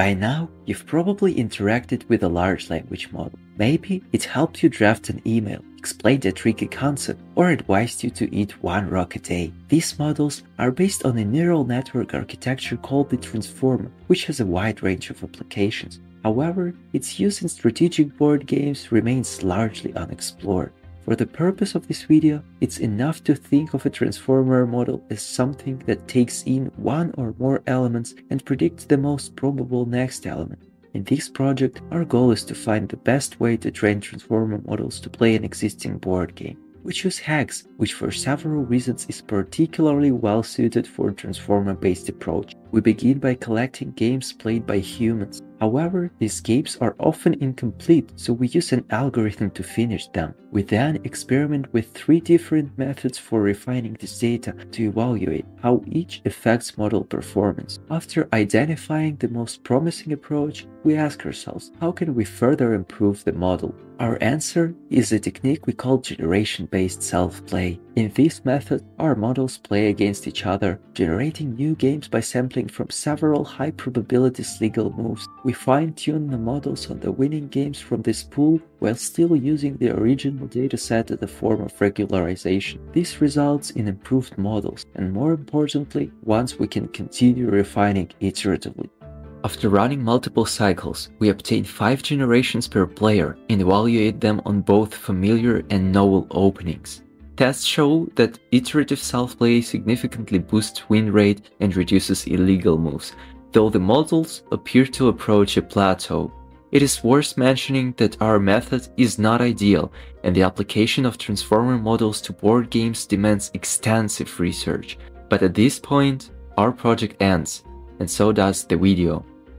By now, you've probably interacted with a large language model. Maybe it helped you draft an email, explained a tricky concept, or advised you to eat one rock a day. These models are based on a neural network architecture called the transformer, which has a wide range of applications. However, its use in strategic board games remains largely unexplored. For the purpose of this video, it's enough to think of a transformer model as something that takes in one or more elements and predicts the most probable next element. In this project, our goal is to find the best way to train transformer models to play an existing board game. We choose Hex, which for several reasons is particularly well suited for a transformer-based approach. We begin by collecting games played by humans. However, these games are often incomplete, so we use an algorithm to finish them. We then experiment with 3 different methods for refining this data to evaluate how each affects model performance. After identifying the most promising approach, we ask ourselves, how can we further improve the model? Our answer is a technique we call generation-based self-play. In this method, our models play against each other, generating new games by sampling from several high-probability legal moves. We fine-tune the models on the winning games from this pool while still using the original dataset as a form of regularization. This results in improved models, and more importantly, ones we can continue refining iteratively. After running multiple cycles, we obtain 5 generations per player and evaluate them on both familiar and novel openings. Tests show that iterative self-play significantly boosts win rate and reduces illegal moves, though the models appear to approach a plateau. It is worth mentioning that our method is not ideal, and the application of transformer models to board games demands extensive research. But at this point, our project ends, and so does the video.